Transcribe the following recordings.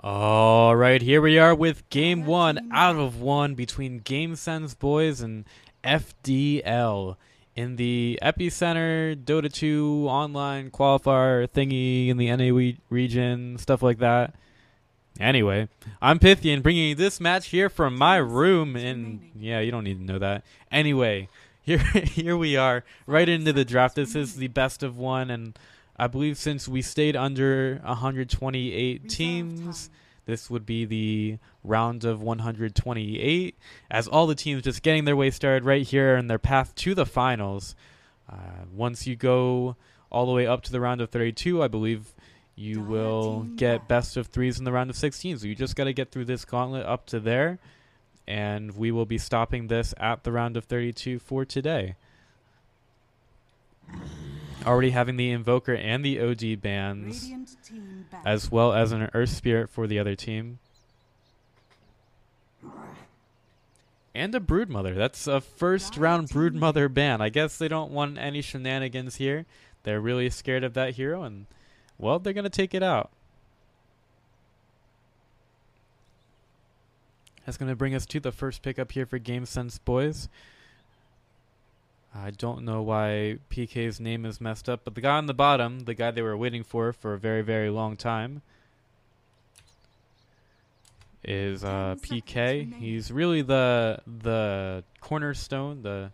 All right, here we are with game one out of one between GameSense Boys and FDL in the Epicenter Dota 2 online qualifier thingy in the NA region, stuff like that. Anyway, I'm Pythian bringing this match here from my room in, yeah, you don't need to know that. Anyway, here we are right into the draft. This is the best of one, and I believe since we stayed under 128 teams, this would be the round of 128, as all the teams just getting their way started right here in their path to the finals. Once you go all the way up to the round of 32, I believe you will get best of threes in the round of 16. So you just got to get through this gauntlet up to there, and we will be stopping this at the round of 32 for today. Already having the Invoker and the OD bans, as well as an Earth Spirit for the other team. And a Broodmother. That's a first round Broodmother ban. I guess they don't want any shenanigans here. They're really scared of that hero, and, well, they're going to take it out. That's going to bring us to the first pickup here for GameSense Boys. I don't know why PK's name is messed up, but the guy on the bottom, the guy they were waiting for a very, very long time, is PK. He's really the cornerstone, the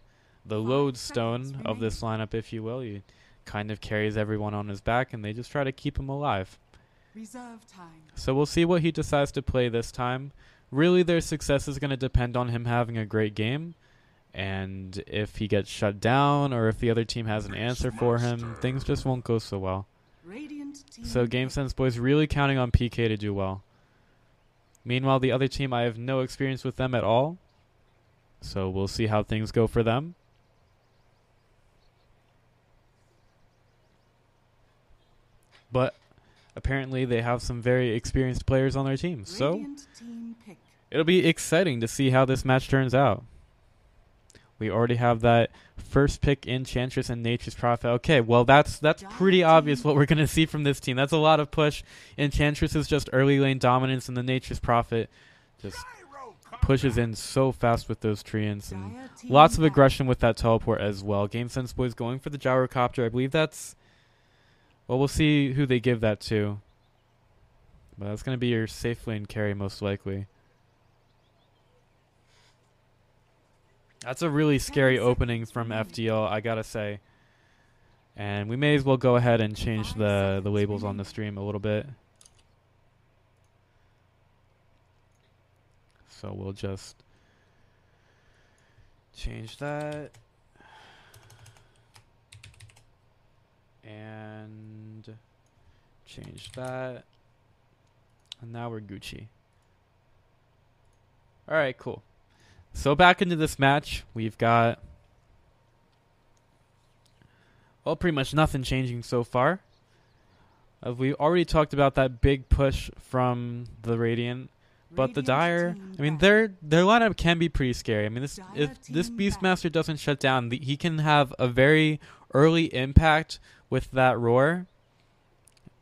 lodestone of this lineup, if you will. He kind of carries everyone on his back, and they just try to keep him alive. So we'll see what he decides to play this time. Really, their success is going to depend on him having a great game. And if he gets shut down or if the other team has an answer for him, things just won't go so well. So GameSense Boys really counting on PK to do well. Meanwhile, the other team, I have no experience with them at all. So we'll see how things go for them. But apparently they have some very experienced players on their team. So it'll be exciting to see how this match turns out. We already have that first pick, Enchantress and Nature's Prophet. Okay, well, that's pretty obvious what we're going to see from this team. That's a lot of push. Enchantress is just early lane dominance, and the Nature's Prophet just pushes in so fast with those treants. And lots of aggression with that teleport as well. GameSense Boys going for the Gyrocopter. I believe that's... Well, we'll see who they give that to. But that's going to be your safe lane carry, most likely. That's a really scary opening from FDL, I gotta say. And we may as well go ahead and change the labels on the stream a little bit. So we'll just change that. And change that. And now we're Gucci. Alright, cool. So back into this match, we've got, well, pretty much nothing changing so far. We already talked about that big push from the Radiant, but the Dire, I mean, their lineup can be pretty scary. I mean, if this Beastmaster doesn't shut down, he can have a very early impact with that Roar,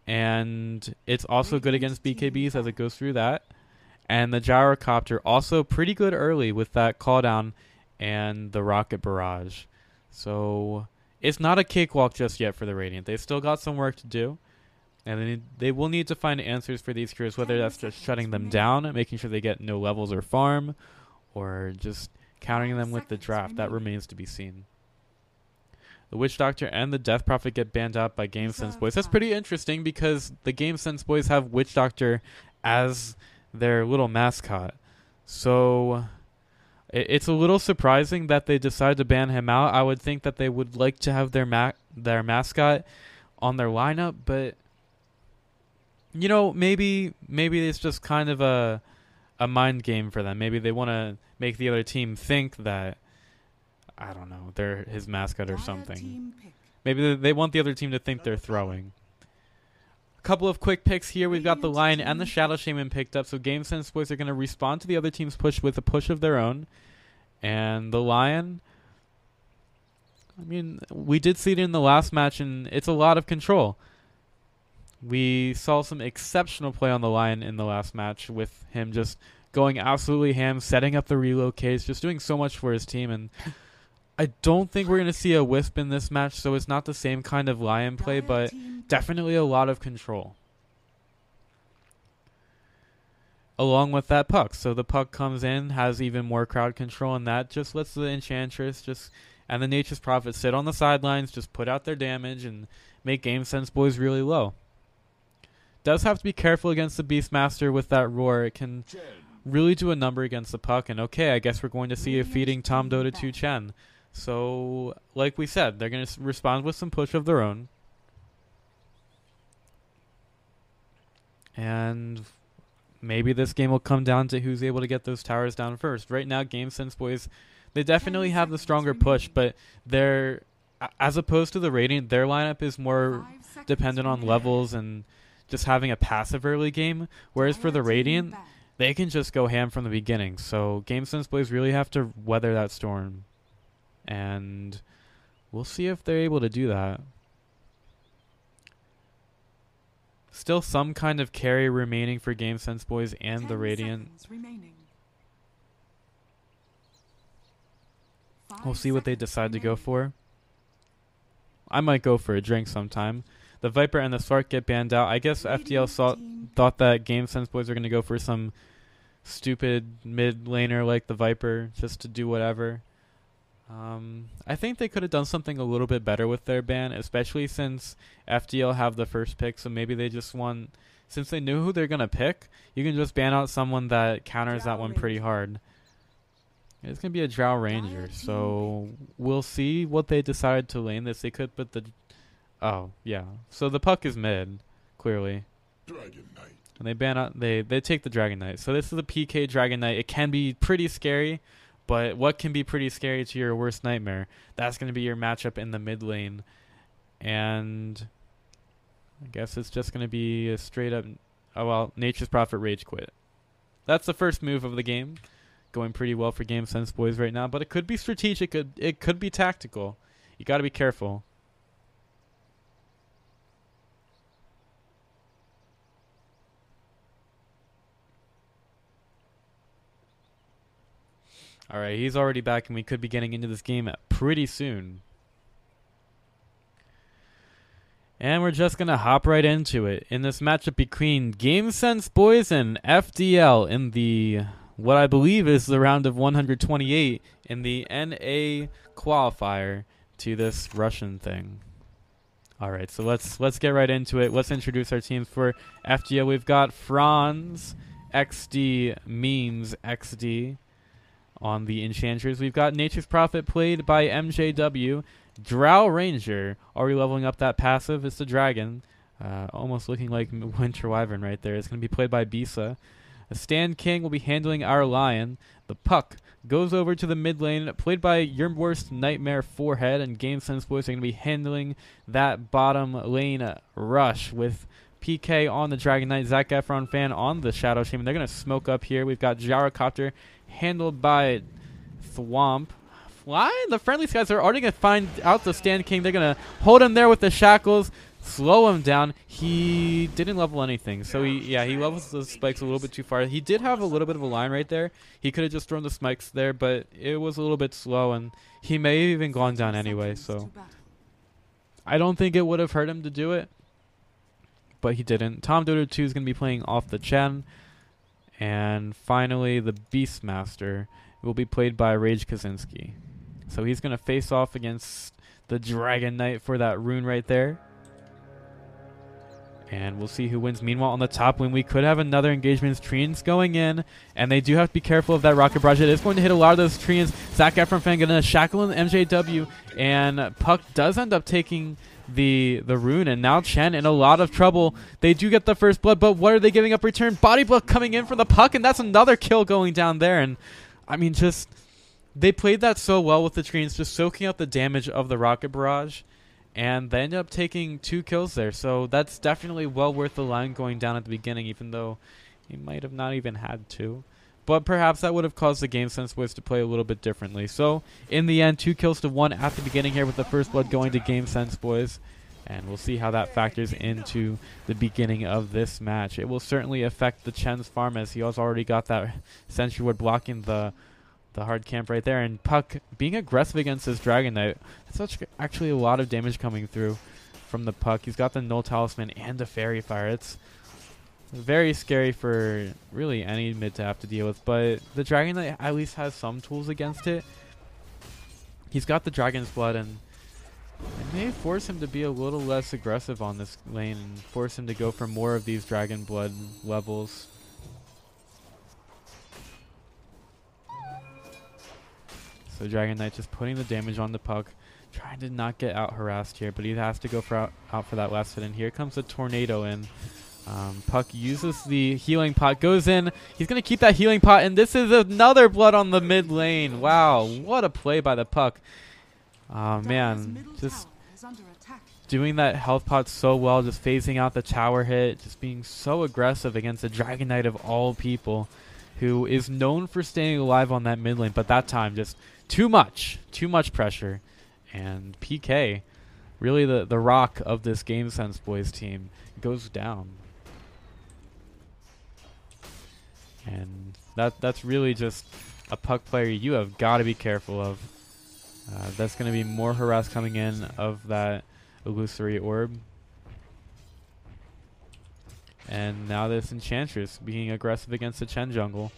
and it's also good against BKBs as it goes through that. And the Gyrocopter also pretty good early with that call down and the Rocket Barrage. So it's not a cakewalk just yet for the Radiant. They've still got some work to do. And they will need to find answers for these heroes, whether that's just shutting them down, making sure they get no levels or farm, or just countering them with the draft. That remains to be seen. The Witch Doctor and the Death Prophet get banned out by GameSense Boys. That's pretty interesting because the GameSense Boys have Witch Doctor as their little mascot. So it's a little surprising that they decided to ban him out. I would think that they would like to have their mascot on their lineup, but you know, maybe it's just kind of a mind game for them. Maybe they want to make the other team think that, I don't know, they're his mascot or something. Maybe they want the other team to think they're throwing. Couple of quick picks here. We've got the Lion and the Shadow Shaman picked up, so GameSense Boys are going to respond to the other team's push with a push of their own. And the Lion, I mean, we did see it in the last match, and it's a lot of control. We saw some exceptional play on the line in the last match with him just going absolutely ham, setting up the relocates, just doing so much for his team. And I don't think we're going to see a Wisp in this match, so it's not the same kind of Lion play, but definitely a lot of control. Along with that puck. So the puck comes in, has even more crowd control, and that just lets the Enchantress and the Nature's Prophet sit on the sidelines, just put out their damage, and make Game Sense Boys really low. Does have to be careful against the Beastmaster with that roar. It can really do a number against the puck, and okay, I guess we're going to see a feeding Tom Dota 2 Chen. So, like we said, they're going to respond with some push of their own. And maybe this game will come down to who's able to get those towers down first. Right now, Game Sense Boys, they definitely have the stronger push, but they're, as opposed to the Radiant, their lineup is more dependent on levels and just having a passive early game, whereas for the Radiant, they can just go ham from the beginning. So Game Sense Boys really have to weather that storm. And we'll see if they're able to do that. Still some kind of carry remaining for Game Sense Boys and the Radiant. We'll see what they decide to go for. I might go for a drink sometime. The Viper and the Spark get banned out. I guess FDL thought that Game Sense Boys are going to go for some stupid mid laner like the Viper just to do whatever. I think they could have done something a little bit better with their ban, especially since FDL have the first pick, so maybe they just want, since they knew who they're going to pick, you can just ban out someone that counters that one pretty hard. It's going to be a Drow Ranger, so we'll see what they decide to lane this. They could put the... Oh, yeah. So the puck is mid, clearly. Dragon Knight. And they ban out... They take the Dragon Knight. So this is a PK Dragon Knight. It can be pretty scary, but what can be pretty scary to your worst nightmare? That's going to be your matchup in the mid lane. And I guess it's just going to be a straight up... Oh, well, Nature's Prophet Rage Quit. That's the first move of the game. Going pretty well for Game Sense Boys right now, but it could be strategic. It could be tactical. You got to be careful. All right, he's already back, and we could be getting into this game pretty soon. And we're just going to hop right into it. In this matchup between Game Sense Boys and FDL in the, what I believe is the round of 128 in the NA qualifier to this Russian thing. All right, so let's get right into it. Let's introduce our teams for FDL. We've got Franz, XD, Memes, XD. On the Enchantress, we've got Nature's Prophet played by MJW. Drow Ranger already leveling up that passive. It's the Dragon. Almost looking like Winter Wyvern right there. It's going to be played by Bisa. Stand King will be handling our Lion. The Puck goes over to the mid lane, played by your worst nightmare Forehead, and Game Sense Boys are going to be handling that bottom lane rush with PK on the Dragon Knight, Zac Efron fan on the Shadow Shaman. They're going to smoke up here. We've got Gyrocopter handled by Thwomp. The friendly guys are already going to find out the Stand King. They're going to hold him there with the shackles, slow him down. He didn't level anything, so he levels the spikes a little bit too far. He did have a little bit of a line right there. He could have just thrown the spikes there, but it was a little bit slow, and he may have even gone down anyway, so I don't think it would have hurt him to do it, but he didn't. Tom Dota 2 is going to be playing off the Chen. And finally, the Beastmaster will be played by Rage Kaczynski. So he's going to face off against the Dragon Knight for that rune right there. And we'll see who wins. Meanwhile, on the top lane, we could have another engagement. Treants going in, and they do have to be careful of that Rocket Barrage. It is going to hit a lot of those Treants. Zac Efron fan going to shackle in the MJW, and Puck does end up taking the rune, and now Chen in a lot of trouble. They do get the first blood, but what are they giving up return? Body blow coming in from the Puck, and that's another kill going down there. And I mean, just they played that so well with the Treants, just soaking up the damage of the Rocket Barrage, and they ended up taking 2 kills there. So that's definitely well worth the line going down at the beginning, even though he might have not even had to. But perhaps that would have caused the Game Sense Boys to play a little bit differently. So in the end, 2 kills to 1 at the beginning here, with the first blood going to Game Sense Boys. And we'll see how that factors into the beginning of this match. It will certainly affect the Chen's farm, as he has already got that Sentry Ward blocking the hard camp right there. And Puck being aggressive against his Dragon Knight. That's actually a lot of damage coming through from the Puck. He's got the Null Talisman and the Fairy Fire. It's very scary for really any mid to have to deal with. But the Dragon Knight at least has some tools against it. He's got the Dragon's Blood, and it may force him to be a little less aggressive on this lane and force him to go for more of these Dragon Blood levels. So Dragon Knight just putting the damage on the Puck, trying to not get out harassed here, but he has to go for out for that last hit. And here comes a Tornado in. Puck uses the healing pot, goes in. He's going to keep that healing pot, and this is another blood on the mid lane. Wow, what a play by the Puck. Man, just doing that health pot so well, just phasing out the tower hit, just being so aggressive against the Dragon Knight of all people, who is known for staying alive on that mid lane, but that time just too much pressure. And PK, really the rock of this Game Sense Boys team, goes down. And that's really just a Puck player you have got to be careful of. That's going to be more harass coming in of that Illusory Orb. And now this Enchantress being aggressive against the Chen jungle.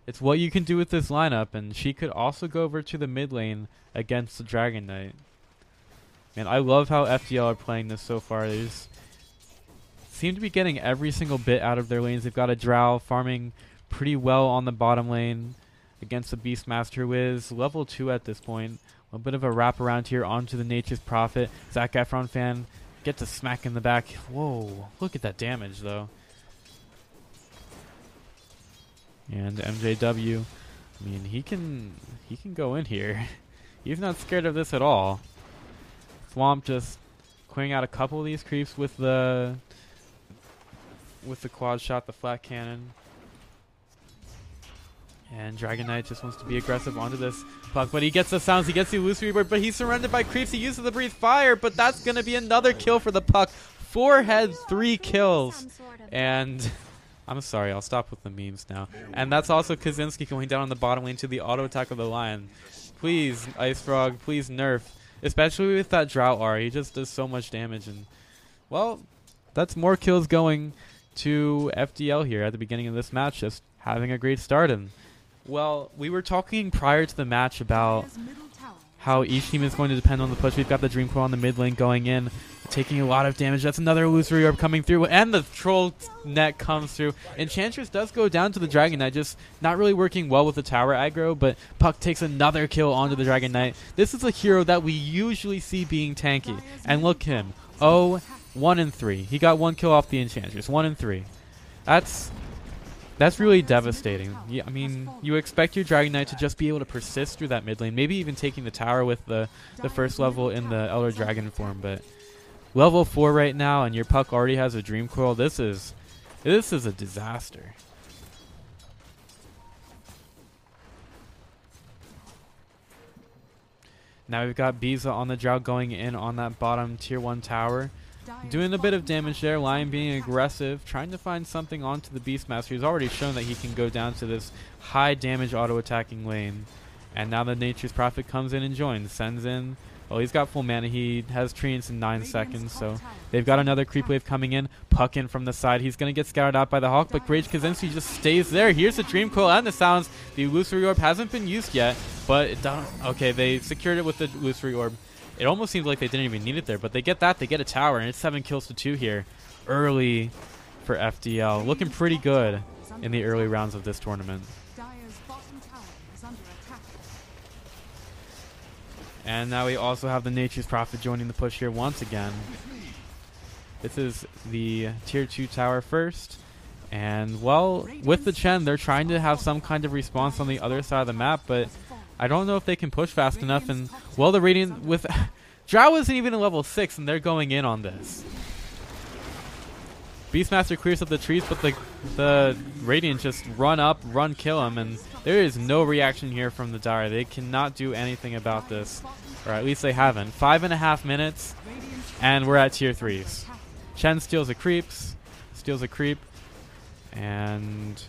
It's what you can do with this lineup, and she could also go over to the mid lane against the Dragon Knight. Man, I love how FDL are playing this so far. They just seem to be getting every single bit out of their lanes. They've got a Drow farming pretty well on the bottom lane against the Beastmaster, who is level 2 at this point. A little bit of a wrap around here onto the Nature's Prophet. Zac Efron fan gets a smack in the back. Whoa, look at that damage though. And MJW, I mean, he can go in here. He's not scared of this at all. Swamp just clearing out a couple of these creeps with the quad shot, the flat cannon. And Dragon Knight just wants to be aggressive onto this Puck, but he gets the sounds, he gets the Illusory Bird, but he's surrounded by creeps. He uses the Breathe Fire, but that's going to be another kill for the Puck. 4 heads, 3 kills. And I'm sorry, I'll stop with the memes now. And that's also Kaczynski going down on the bottom lane to the auto attack of the Lion. Please, Ice Frog, please nerf. Especially with that Drought R, he just does so much damage. And, well, that's more kills going to FDL here at the beginning of this match, just having a great start. And, well, we were talking prior to the match about how each team is going to depend on the push. We've got the Dream Coil on the mid lane going in, taking a lot of damage. That's another Illusory Orb coming through, and the Troll Net comes through. Enchantress does go down to the Dragon Knight, just not really working well with the tower aggro, but Puck takes another kill onto the Dragon Knight. This is a hero that we usually see being tanky, and look him. Oh, 1-3. He got 1 kill off the Enchantress. 1-3. That's really devastating. Yeah, I mean, you expect your Dragon Knight to just be able to persist through that mid lane, maybe even taking the tower with the first level in the Elder Dragon form, but level 4 right now, and your Puck already has a Dream Coil. This is a disaster. Now we've got Biza on the Drow going in on that bottom tier 1 tower. Doing a bit of damage there. Lion being aggressive, trying to find something onto the Beastmaster. He's already shown that he can go down to this high damage auto attacking lane. And now the Nature's Prophet comes in and joins. Sends in. Well, he's got full mana. He has Treants in 9 seconds. So they've got another creep wave coming in. Puck in from the side. He's going to get scouted out by the Hawk, but Rage Kaczynski just stays there. Here's the Dream Coil and the sounds. The Illusory Orb hasn't been used yet, but okay, they secured it with the Illusory Orb. It almost seems like they didn't even need it there, but they get that. They get a tower, and it's 7 kills to 2 here early for FDL. Looking pretty good in the early rounds of this tournament. And now we also have the Nature's Prophet joining the push here once again. This is the tier 2 tower first. And, well, with the Chen, they're trying to have some kind of response on the other side of the map, but I don't know if they can push fast enough. And, well, the Radiant with Drow isn't even a level 6, and they're going in on this. Beastmaster clears up the trees, but the Radiant just run up, kill him, and There is no reaction here from the Dire. They cannot do anything about this, or at least they haven't. 5.5 minutes, and we're at tier 3s. Chen steals a creep, and,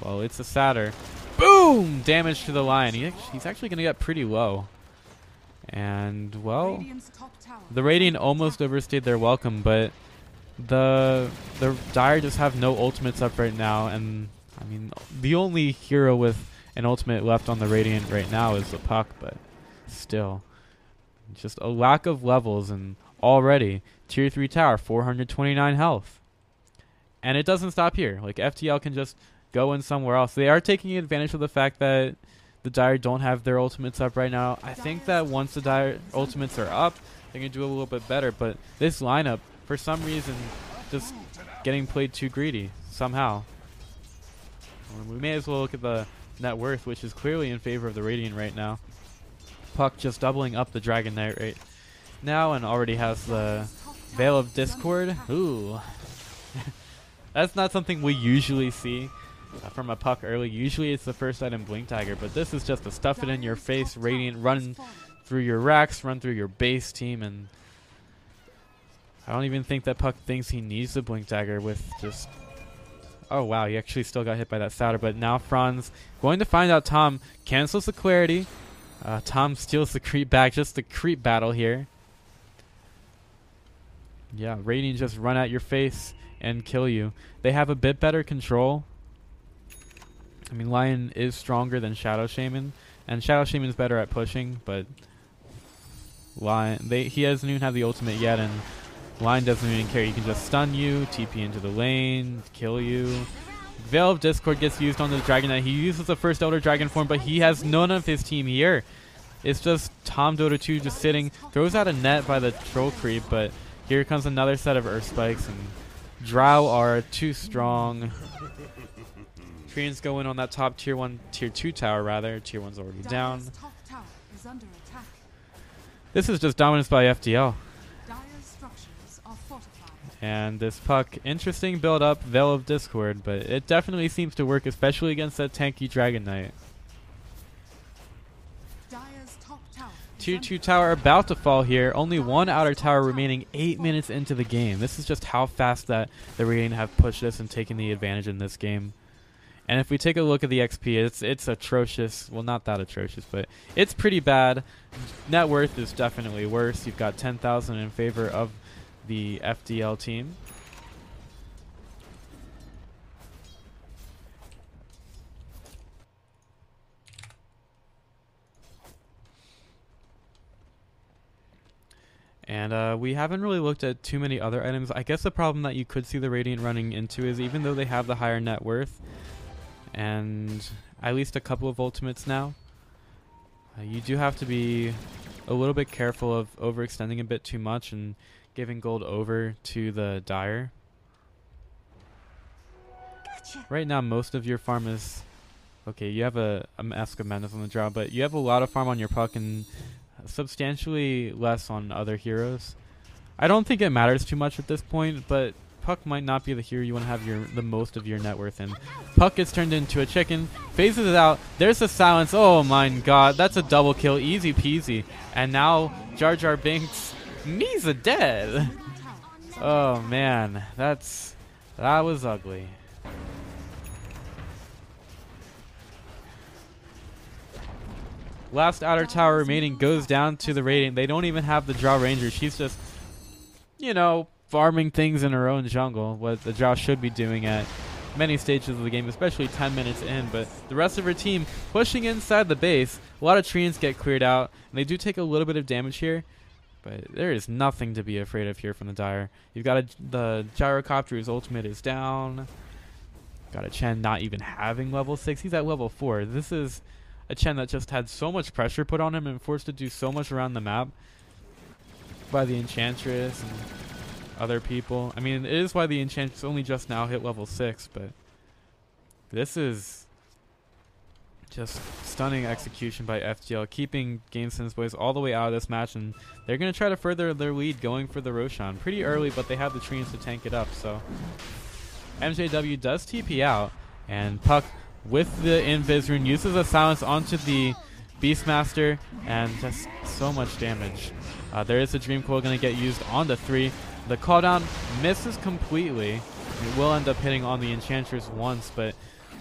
well, it's a Satyr. Boom! Damage to the Lion. He's actually going to get pretty low. And, well, the Radiant almost overstayed their welcome, but the Dire just have no ultimates up right now, and I mean, the only hero with an ultimate left on the Radiant right now is the Puck, but still, just a lack of levels, and already tier 3 tower, 429 health. And it doesn't stop here. Like, FDL can just go in somewhere else. They are taking advantage of the fact that the Dire don't have their ultimates up right now. I think that once the Dire ultimates are up, they can do a little bit better, but this lineup, for some reason, just getting played too greedy somehow. We may as well look at the net worth, which is clearly in favor of the Radiant right now. Puck just doubling up the Dragon Knight right now and already has the Veil of Discord. Ooh. That's not something we usually see from a Puck early. Usually it's the first item Blink Dagger, but this is just a stuff it in your face Radiant, run through your racks, run through your base team, and I don't even think that Puck thinks he needs the Blink Dagger with just... Oh wow, he actually still got hit by that Satyr, but now Franz going to find out Tom cancels the clarity. Tom steals the creep back, just the creep battle here. Yeah, Radiant just run at your face and kill you. They have a bit better control. I mean, Lion is stronger than Shadow Shaman, and Shadow Shaman's better at pushing, but Lion, he doesn't even have the ultimate yet, and Lion doesn't even care. He can just stun you, TP into the lane, kill you. Veil of Discord gets used on the Dragon Knight. He uses the first Elder Dragon form, but he has none of his team here. It's just Tom Dota 2 just sitting, throws out a net by the troll creep, but here comes another set of Earth Spikes, and Drow are too strong. Treants go in on that top tier 2 tower rather. Tier 1's already down. This is just dominance by FDL. And this Puck, interesting build up, Veil of Discord, but it definitely seems to work, especially against that tanky Dragon Knight. Tier 2 tower about to fall here. Only one outer tower remaining 8 minutes into the game. This is just how fast that the Radiant have pushed this and taken the advantage in this game. And if we take a look at the XP, it's atrocious. Well, not that atrocious, but it's pretty bad. Net worth is definitely worse. You've got 10,000 in favor of the FDL team. And we haven't really looked at too many other items. I guess the problem that you could see the Radiant running into is even though they have the higher net worth and at least a couple of ultimates now, you do have to be a little bit careful of overextending a bit too much and giving gold over to the Dire. Gotcha. Right now, most of your farm is... Okay, you have a Mask of Madness on the draw, but you have a lot of farm on your Puck and substantially less on other heroes. I don't think it matters too much at this point, but Puck might not be the hero you want to have the most of your net worth in. Puck gets turned into a chicken, phases it out. There's the silence. Oh my god, that's a double kill, easy peasy. And now Jar Jar Binks, Misa dead. Oh man, that was ugly. Last outer tower remaining goes down to the Radiant. They don't even have the Drow Ranger. She's just, you know, farming things in her own jungle, what the Drow should be doing at many stages of the game, especially 10 minutes in. But the rest of her team pushing inside the base. A lot of treants get cleared out, and they do take a little bit of damage here. But there is nothing to be afraid of here from the Dire. You've got the Gyrocopter's ultimate is down. Got a Chen not even having level 6. He's at level 4. This is a Chen that just had so much pressure put on him and forced to do so much around the map by the Enchantress and other people. I mean, it is why the Enchantress only just now hit level 6, but this is just stunning execution by FDL, keeping GameSense boys all the way out of this match, and they're going to try to further their lead going for the Roshan. Pretty early, but they have the treants to tank it up, so MJW does TP out, and Puck with the Invis rune, uses a silence onto the Beastmaster, and just so much damage. There is a Dream Coil going to get used on the 3. The cooldown misses completely. It will end up hitting on the Enchantress once, but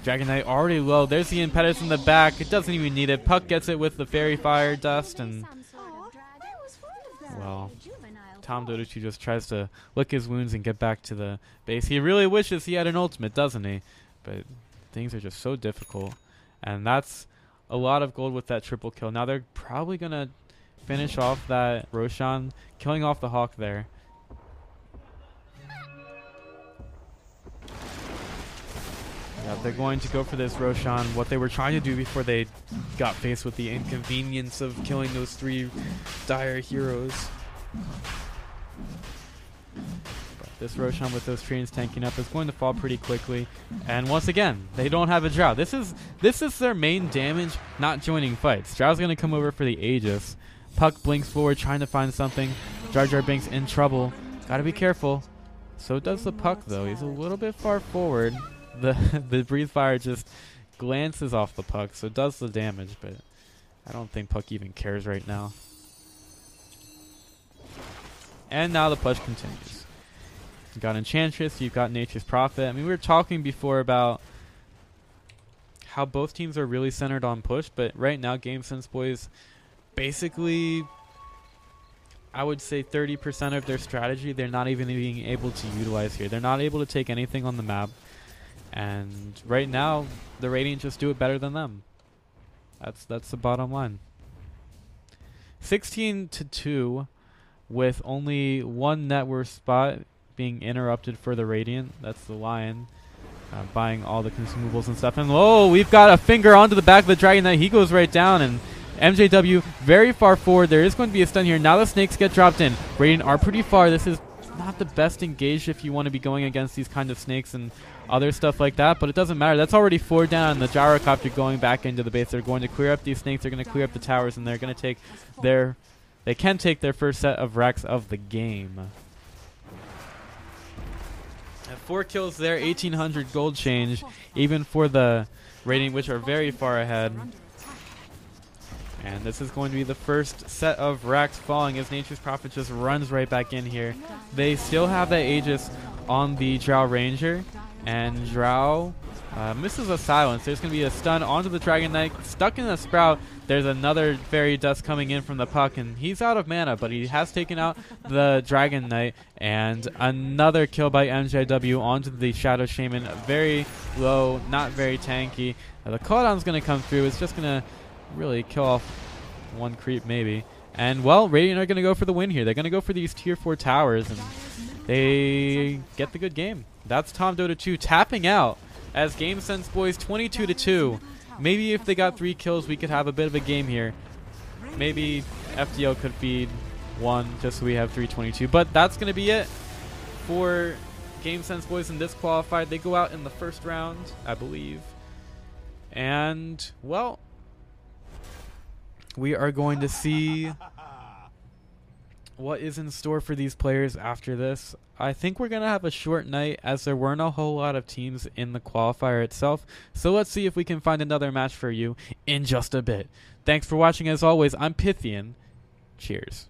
Dragon Knight already low. There's the Impetus in the back. It doesn't even need it. Puck gets it with the Fairy Fire Dust, and well, Tom Dodochu just tries to lick his wounds and get back to the base. He really wishes he had an ultimate, doesn't he? But things are just so difficult, and that's a lot of gold with that triple kill. Now they're probably going to finish off that Roshan, killing off the Hawk there. Yeah, they're going to go for this Roshan, what they were trying to do before they got faced with the inconvenience of killing those 3 dire heroes. But this Roshan with those trains tanking up is going to fall pretty quickly. And once again, they don't have a Drow. This is their main damage, not joining fights. Drow's going to come over for the Aegis. Puck blinks forward, trying to find something. Jar Jar Binks in trouble. Gotta be careful. So does the Puck, though. He's a little bit far forward. The Breathe Fire just glances off the Puck, so it does the damage, but I don't think Puck even cares right now. And now the push continues. You've got Enchantress, you've got Nature's Prophet. I mean, we were talking before about how both teams are really centered on push, but right now GameSense boys basically, I would say 30% of their strategy they're not even being able to utilize here. They're not able to take anything on the map. And right now, the Radiant just do it better than them. That's the bottom line. 16-2, with only one net worth spot being interrupted for the Radiant. That's the Lion buying all the consumables and stuff. And oh, we've got a finger onto the back of the Dragon Knight. He goes right down, and MJW very far forward. There is going to be a stun here. Now the snakes get dropped in. Radiant are pretty far. This is not the best engaged if you want to be going against these kind of snakes and other stuff like that, but it doesn't matter. That's already 4 down. The Gyrocopter going back into the base. They're going to clear up these snakes. They're going to clear up the towers, and they're going to take their... They can take their first set of racks of the game. At 4 kills there, 1,800 gold change, even for the Radiant, which are very far ahead. And this is going to be the first set of racks falling as Nature's Prophet just runs right back in here. They still have that Aegis on the Drow Ranger, and Drow misses a silence. There's going to be a stun onto the Dragon Knight, stuck in the Sprout. There's another Fairy Dust coming in from the Puck, and he's out of mana, but he has taken out the Dragon Knight, and another kill by MJW onto the Shadow Shaman. Very low, not very tanky. The cooldown's going to come through. It's just going to really kill off one creep maybe. And well, Radiant are going to go for the win here. They're going to go for these tier 4 towers, and they get the good game. That's Tom Dota 2 tapping out as GameSense boys 22-2. Maybe if they got 3 kills, we could have a bit of a game here. Maybe FDL could feed 1 just so we have 322. But that's going to be it for GameSense boys in this qualified. They go out in the first round, I believe. And, well, we are going to see what is in store for these players after this. I think we're going to have a short night as there weren't a whole lot of teams in the qualifier itself. So let's see if we can find another match for you in just a bit. Thanks for watching as always. I'm Pythian. Cheers.